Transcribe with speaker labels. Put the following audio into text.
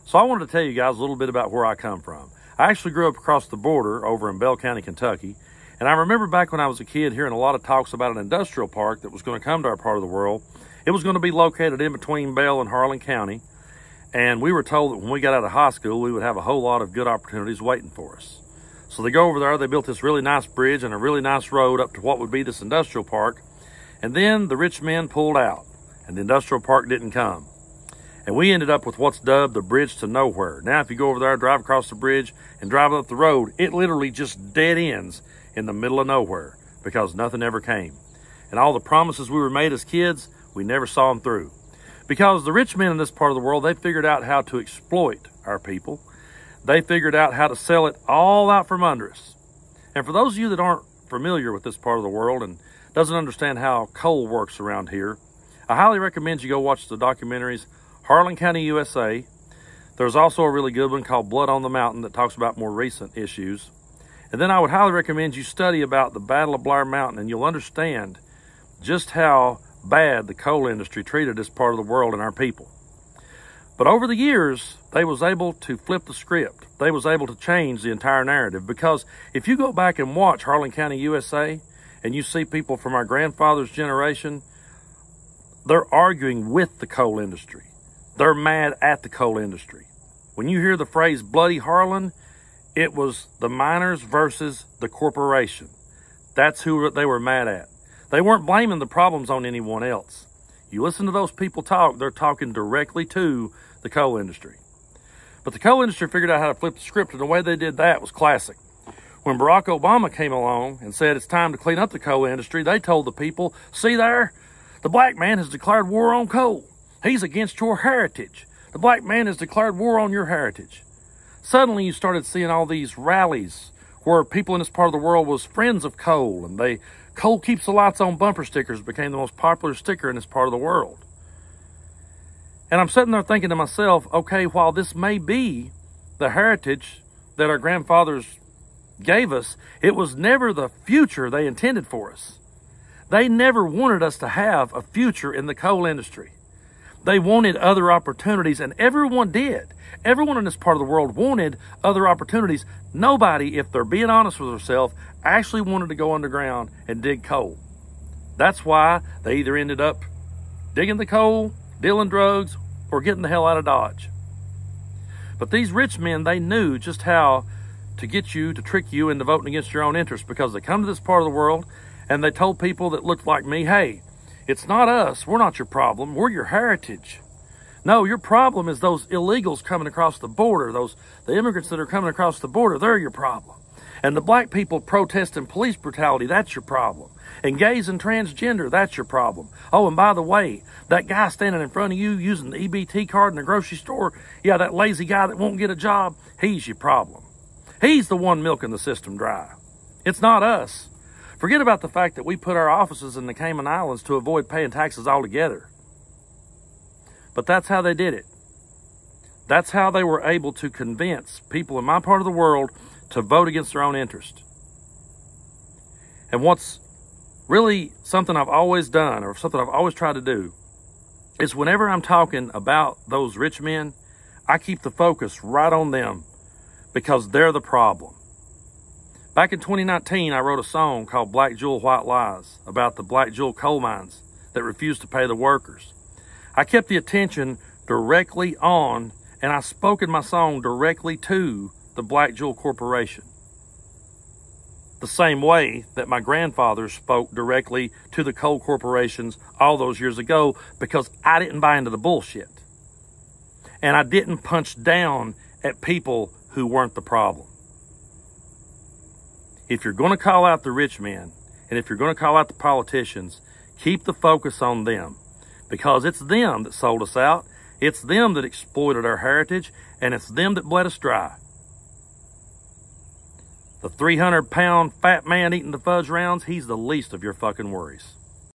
Speaker 1: So I wanted to tell you guys a little bit about where I come from. I actually grew up across the border over in Bell County, Kentucky. And I remember back when I was a kid hearing a lot of talks about an industrial park that was going to come to our part of the world. It was going to be located in between Bell and Harlan County. And we were told that when we got out of high school, we would have a whole lot of good opportunities waiting for us. So they go over there, they built this really nice bridge and a really nice road up to what would be this industrial park. And then the rich men pulled out and the industrial park didn't come. And we ended up with what's dubbed the bridge to nowhere. Now, if you go over there, drive across the bridge and drive up the road, it literally just dead ends in the middle of nowhere because nothing ever came. And all the promises we were made as kids, we never saw them through. Because the rich men in this part of the world, they figured out how to exploit our people. They figured out how to sell it all out from under us. And for those of you that aren't familiar with this part of the world and doesn't understand how coal works around here, I highly recommend you go watch the documentaries Harlan County, USA. There's also a really good one called Blood on the Mountain that talks about more recent issues. And then I would highly recommend you study about the Battle of Blair Mountain, and you'll understand just how bad the coal industry treated this part of the world and our people. But over the years, they was able to flip the script. They was able to change the entire narrative, because if you go back and watch Harlan County, USA, and you see people from our grandfather's generation, they're arguing with the coal industry. They're mad at the coal industry. When you hear the phrase Bloody Harlan, it was the miners versus the corporation. That's who they were mad at. They weren't blaming the problems on anyone else. You listen to those people talk, they're talking directly to the coal industry. But the coal industry figured out how to flip the script, and the way they did that was classic. When Barack Obama came along and said it's time to clean up the coal industry, they told the people, see there, the black man has declared war on coal. He's against your heritage. The black man has declared war on your heritage. Suddenly you started seeing all these rallies where people in this part of the world was friends of coal, and coal keeps the lights on bumper stickers became the most popular sticker in this part of the world. And I'm sitting there thinking to myself, okay, while this may be the heritage that our grandfathers gave us, it was never the future they intended for us. They never wanted us to have a future in the coal industry. They wanted other opportunities, and everyone did. Everyone in this part of the world wanted other opportunities. Nobody, if they're being honest with themselves, actually wanted to go underground and dig coal. That's why they either ended up digging the coal, dealing drugs, or getting the hell out of Dodge. But these rich men, they knew just how to get you, to trick you into voting against your own interests, because they come to this part of the world and they told people that looked like me, hey, it's not us. We're not your problem. We're your heritage. No, your problem is those illegals coming across the border, the immigrants that are coming across the border, they're your problem. And the black people protesting police brutality, that's your problem. And gays and transgender, that's your problem. Oh, and by the way, that guy standing in front of you using the EBT card in the grocery store, yeah, that lazy guy that won't get a job, he's your problem. He's the one milking the system dry. It's not us. Forget about the fact that we put our offices in the Cayman Islands to avoid paying taxes altogether. But that's how they did it. That's how they were able to convince people in my part of the world to vote against their own interest. And what's really something I've always done, or something I've always tried to do, is whenever I'm talking about those rich men, I keep the focus right on them, because they're the problem. Back in 2019, I wrote a song called Black Jewel, White Lies about the Black Jewel coal mines that refused to pay the workers. I kept the attention directly on, and I spoke in my song directly to the Black Jewel Corporation. The same way that my grandfather spoke directly to the coal corporations all those years ago, because I didn't buy into the bullshit. And I didn't punch down at people who weren't the problem. If you're going to call out the rich men, and if you're going to call out the politicians, keep the focus on them, because it's them that sold us out. It's them that exploited our heritage, and it's them that bled us dry. The 300-pound fat man eating the fudge rounds, he's the least of your fucking worries.